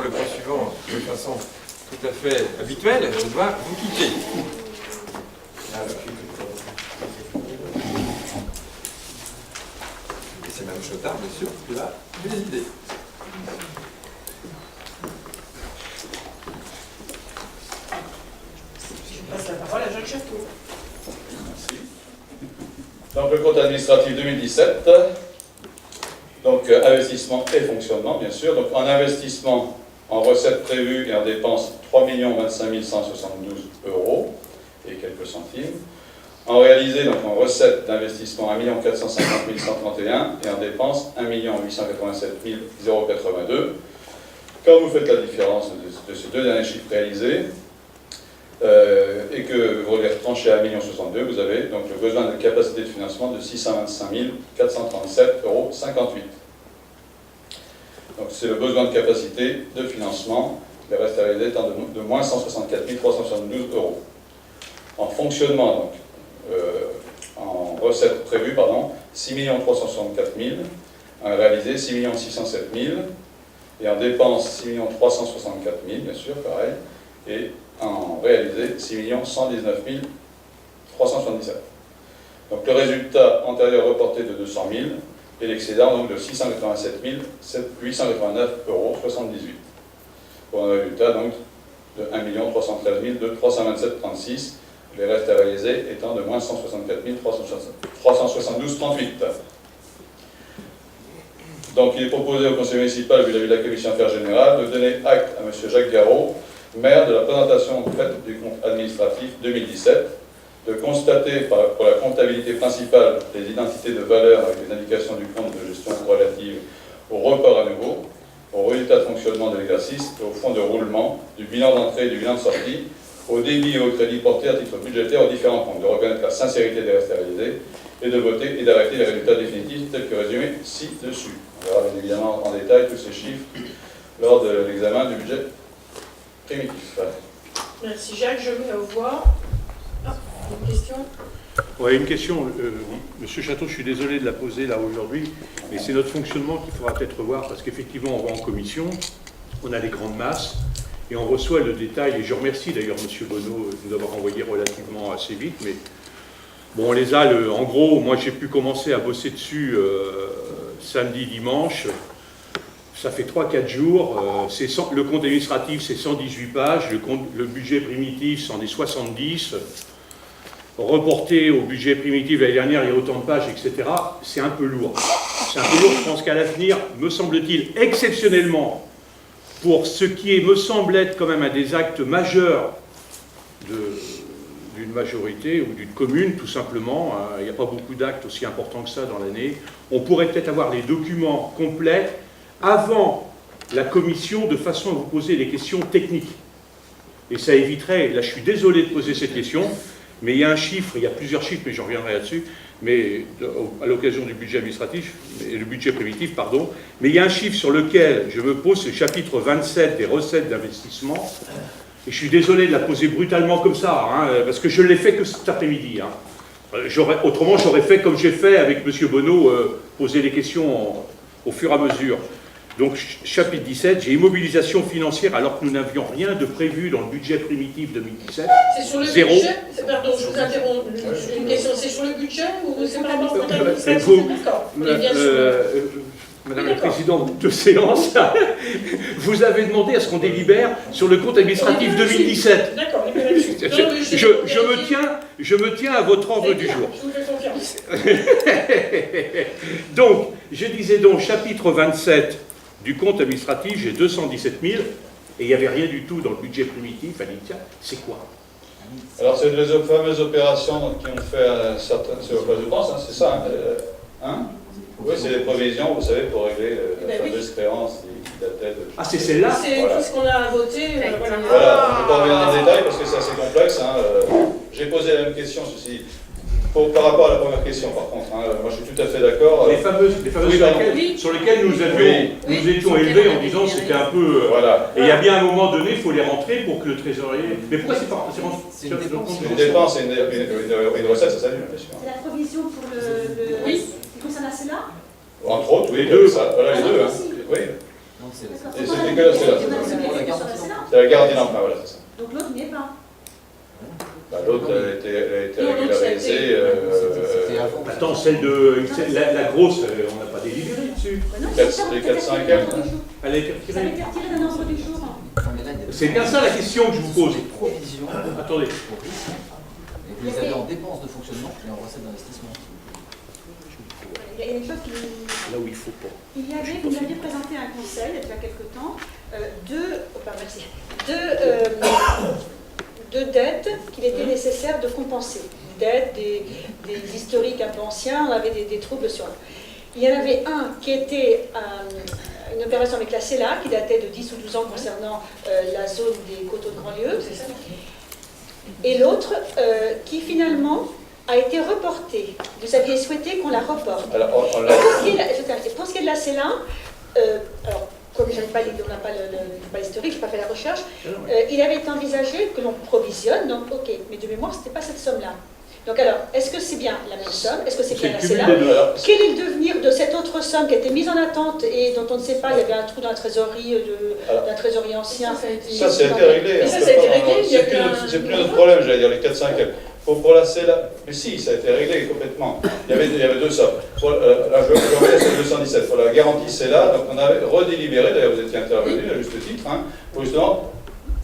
Le point suivant, de façon tout à fait habituelle, je dois vous quitter. Et c'est Mme Chotard, bien sûr, qui a des idées. Je passe la parole à Jacques Chateau. Merci. Donc le compte administratif 2017, donc investissement et fonctionnement bien sûr. Donc en investissement, en recettes prévues et en dépenses 3 25 172 euros et quelques centimes. En réalisé, donc en recettes d'investissement 1 450 131 et en dépenses 1 887 082. Quand vous faites la différence de ces deux derniers chiffres réalisés, et que vous les retranchez à 1 062 000, vous avez donc le besoin de capacité de financement de 625 437,58 euros. Donc c'est le besoin de capacité de financement, le reste à réaliser étant de moins 164 372 euros. En fonctionnement, donc, en recettes prévues, 6 364 000, en réalisé 6 607 000, et en dépenses 6 364 000, bien sûr, pareil, et en réalisé 6 119 377. Donc le résultat antérieur reporté de 200 000 et l'excédent donc de 687 889,78 euros, pour un résultat donc de 1 313 327,36, les restes à réaliser étant de moins 164 372,38. Donc il est proposé au conseil municipal, vis-à-vis de la commission affaires générales, de donner acte à M. Jacques Garot, maire, de la présentation faite du compte administratif 2017, de constater pour la comptabilité principale les identités de valeur avec les indications du compte de gestion relative au report à nouveau, au résultat de fonctionnement de l'exercice et au fonds de roulement, du bilan d'entrée et du bilan de sortie, au débit et au crédit porté à titre budgétaire aux différents comptes, de reconnaître la sincérité des restes à réaliser et de voter et d'arrêter les résultats définitifs tels que résumés ci-dessus. On verra bien évidemment en détail tous ces chiffres lors de l'examen du budget primitif. Merci Jacques, je mets aux voix. Ah, une question? Oui, une question. Monsieur Château, je suis désolé de la poser là aujourd'hui, mais c'est notre fonctionnement qu'il faudra peut-être revoir, parce qu'effectivement, on va en commission, on a les grandes masses, et on reçoit le détail, et je remercie d'ailleurs Monsieur Bonneau de nous avoir envoyé relativement assez vite, mais bon, on les a, en gros, moi j'ai pu commencer à bosser dessus samedi, dimanche. Ça fait 3-4 jours, le compte administratif c'est 118 pages, le budget primitif c'en est 70, reporté au budget primitif l'année dernière il y a autant de pages, etc. C'est un peu lourd. C'est un peu lourd, je pense qu'à l'avenir, me semble-t-il, exceptionnellement, pour ce qui me semble être quand même un des actes majeurs d'une majorité ou d'une commune, tout simplement, il n'y a pas beaucoup d'actes aussi importants que ça dans l'année, on pourrait peut-être avoir les documents complets avant la commission, de façon à vous poser des questions techniques. Et ça éviterait, là je suis désolé de poser cette question, mais il y a un chiffre, il y a plusieurs chiffres, mais j'en reviendrai là-dessus, mais à l'occasion du budget administratif, le budget primitif, pardon, mais il y a un chiffre sur lequel je me pose, c'est le chapitre 27 des recettes d'investissement, et je suis désolé de la poser brutalement comme ça, parce que je l'ai fait que cet après-midi. Autrement, j'aurais fait comme j'ai fait avec M. Bonneau, poser les questions au fur et à mesure. Donc, chapitre 17, j'ai immobilisation financière alors que nous n'avions rien de prévu dans le budget primitif 2017. C'est sur le Zéro. budget? Pardon, je vous interromps. Une question, c'est sur le budget ou c'est par rapport au compte administratif? D'accord. Et bien sûr. Madame la Présidente de séance, vous avez demandé à ce qu'on délibère sur le compte administratif 2017. D'accord, on est là-dessus. Je me tiens à votre ordre du jour. Je vous fais confiance. Donc, je disais donc, chapitre 27 du compte administratif, j'ai 217 000, et il n'y avait rien du tout dans le budget primitif. Elle dit, tiens, c'est quoi? Alors c'est les fameuses opérations qui ont fait certaines, je pense, c'est ça, oui, c'est les provisions, vous savez, pour régler la fameuse créance qui datait de... Ah, c'est celle-là? C'est tout ce qu'on a voté. Voilà, je ne vais pas revenir dans le détail parce que c'est assez complexe. J'ai posé la même question, par rapport à la première question, par contre. Moi, je suis tout à fait d'accord. Les fameuses Oui, sur lesquelles nous étions élevés en disant que c'était un peu... Voilà. Et il y a bien un moment donné, il faut les rentrer pour que le trésorier... Mais pourquoi c'est pas... C'est une dépense et une recette, ça s'annule, bien sûr. C'est la provision pour le... Oui. Qui concerne cela? Entre autres, oui, les deux. Ça. Voilà, les deux. Oui. Et c'était que là, c'est là. C'est la garantie d'emprunt, voilà, c'est ça. Donc l'autre n'y est pas. Bah, l'autre, elle a été Non, l'autre, régularisée. C'était avant. Attends, la grosse, on n'a pas délibéré dessus. Ben non, Les c'est 400 et quelques, Elle a été Ça avait retirée. été retiré d'un ordre du jour. Non, mais là, il y a des- C'est bien ça la question que je vous pose. Des provisions Attendez. pour risque, et vous les avez en dépenses de fonctionnement et en recettes d'investissement. Il y a une chose qui... Là où il faut pas. Vous aviez présenté un conseil, il y a déjà quelque temps, deux dettes qu'il était nécessaire de compenser. Dettes, des historiques un peu anciens, on avait des troubles sur eux. Il y en avait un qui était une opération avec la CELA, qui datait de 10 ou 12 ans concernant la zone des coteaux de Grandlieu. Et l'autre qui finalement a été reporté. Vous aviez souhaité qu'on la reporte. Alors, Pour ce qui est de la CELA, alors, comme on n'a pas l'historique, je n'ai pas fait la recherche, il avait été envisagé que l'on provisionne, donc ok, mais de mémoire, ce n'était pas cette somme-là. Donc alors, est-ce que c'est bien la même somme? Est-ce que c'est bien la CELA? alors, Quel est le devenir de cette autre somme qui a été mise en attente et dont on ne sait pas, il y avait un trou dans la trésorerie d'un trésorier ancien? ça, ça a été réglé. Mais ça a été réglé, il y a C'est plus notre problème, j'allais dire, les 400 et quelques. Pour la CELA, mais si, ça a été réglé complètement. Il y avait deux sommes. Là, je reviens sur 217. Pour la garantie CELA, donc on avait redélibéré, d'ailleurs vous étiez intervenu à juste titre, hein, pour justement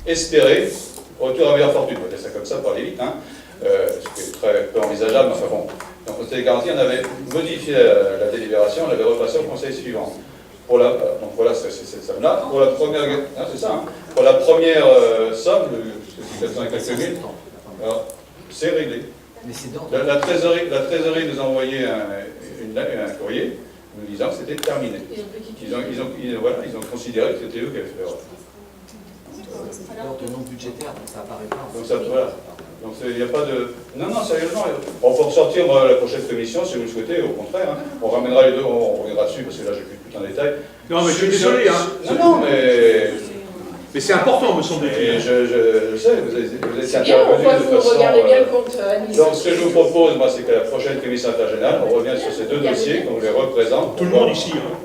espérer retour à meilleure fortune. On va dire ça comme ça pour aller vite, hein, ce qui est très peu envisageable, mais enfin bon. Donc on s'était garanti, on avait modifié la délibération, on l'avait repassé au conseil suivant. Donc voilà, c'est cette somme-là. Pour la première, c'est ça, hein, pour la première somme, c'est 400 et quelques mille, alors, c'est réglé. Mais c'est dans... La trésorerie nous a envoyé un courrier nous disant que c'était terminé. Ils ont considéré que c'était eux qui avaient fait l'erreur. C'est d'ordre non budgétaire, donc ça apparaît pas. Donc ça, voilà. Donc il n'y a pas de... Non, sérieusement, on peut ressortir la prochaine commission si vous le souhaitez, au contraire. Hein. On ramènera les deux, on reviendra dessus, parce que là j'ai plus tout en détail. Non, mais je suis désolé, hein. Non, mais... Mais c'est important, me semble-t-il. Et je sais, vous êtes C'est bien, on intervenu voit de que vous façon... regardez bien le compte Donc administratif. ce que je vous propose, moi, c'est que la prochaine commission intergénérale, on revient sur ces deux dossiers, qu'on les représente. Tout le monde ici. Hein.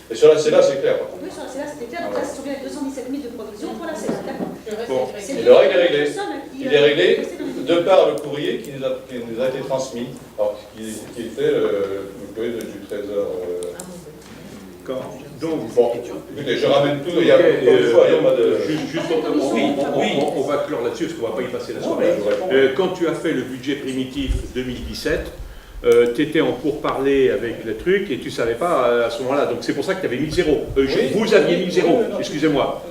Et sur la CELA, c'est clair. Oui, sur la CELA, c'était clair. Donc là, c'est sur les 217 000 de provision pour la CELA, d'accord. Le reste Bon. est C'est réglé. Et le règle est réglé. Il est réglé resté dans les- de par le courrier qui nous a été transmis, alors, qui était le courrier du Trésor. D'accord. Donc, Bon, écoutez, je ramène tout, il y a ok, encore une fois, il n'y a pas de... on va clore là-dessus, parce qu'on ne va pas y passer la Non, soirée. mais je vous réponds. Quand tu as fait le budget primitif 2017, tu étais en pourparlers avec le truc et tu ne savais pas à ce moment-là. Donc c'est pour ça que tu avais mis zéro. Vous aviez mis zéro, Oui, non. excusez-moi.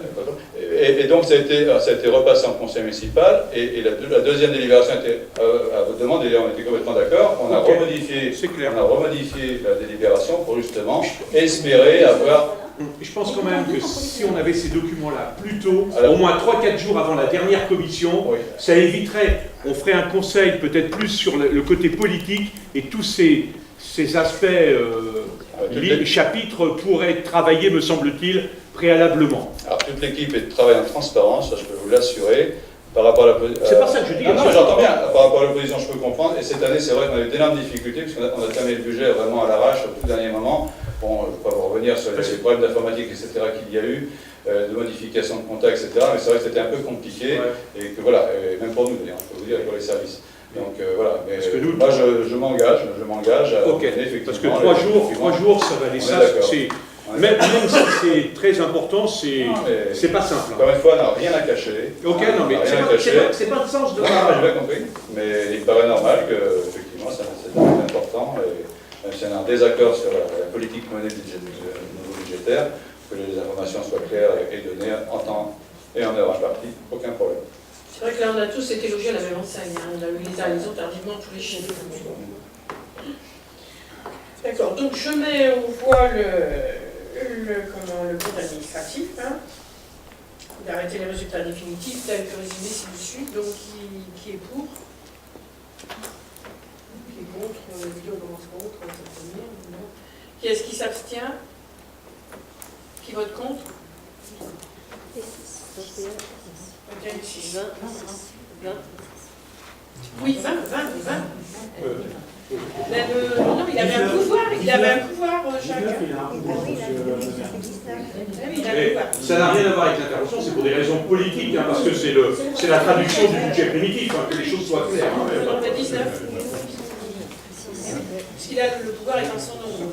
Et donc ça a été repassé en conseil municipal, et la deuxième délibération était à votre demande, et on était complètement d'accord. On a Ok. remodifié C'est clair. On a remodifié la délibération pour justement espérer avoir... Je pense quand même que si on avait ces documents-là plus tôt, Alors- au moins 3-4 jours avant la dernière commission, Oui. ça éviterait, on ferait un conseil peut-être plus sur le côté politique et tous ces aspects chapitres pourraient être travaillés, me semble-t-il, préalablement. Alors toute l'équipe est de travail en transparence, ça je peux vous l'assurer. Par rapport à la C'est pas ça que je dis. Non, j'entends bien. Par rapport à l'opposition, je peux comprendre. Et cette année, c'est vrai qu'on a eu d'énormes difficultés, puisqu'on a terminé le budget vraiment à l'arrache au tout dernier moment. Bon, je ne vais pas vous revenir sur les problèmes d'informatique, etc., qu'il y a eu, de modification de contacts, etc. Mais c'est vrai que c'était un peu compliqué. Ouais. Et que voilà, et même pour nous, d'ailleurs, je peux vous dire, et pour les services. Donc voilà. Mais Parce que nous, moi, je m'engage à Ok, donner effectivement... parce que 3 jours, ça va aller. On est Ça, d'accord. c'est On est même si c'est très important, Non, mais- c'est pas simple. hein. Encore une fois, on n'a rien à cacher. Ok, non, mais On n'a c'est rien à pas, cacher. c'est pas le sens de. Non, j'ai bien compris, mais il paraît normal que, effectivement, c'est important, et même si on a un désaccord sur la politique menée au niveau budgétaire, que les informations soient claires et données en temps et en heure impartie, aucun problème. C'est vrai que là, on a tous été logés à la même enseigne. Hein. On a eu les uns les autres tardivement tous les chiffres. D'accord, donc je mets au voie le compte administratif, hein, d'arrêter les résultats définitifs tels que résumés ci-dessus. Donc qui est pour? Qui est contre? La vidéo commence contre, qui est-ce qui s'abstient? Qui vote contre? Ok, 6. 20. Oui, 20. Non, il avait un pouvoir, Jacques. Il a un pouvoir, Ah oui, il a un Mais pouvoir. ça n'a rien à voir avec l'intervention, c'est pour des raisons politiques, hein, parce que c'est la traduction du budget primitif, hein, que les choses soient claires. Hein, On en fait 19. Parce qu'il a le pouvoir est en son nom. Donc.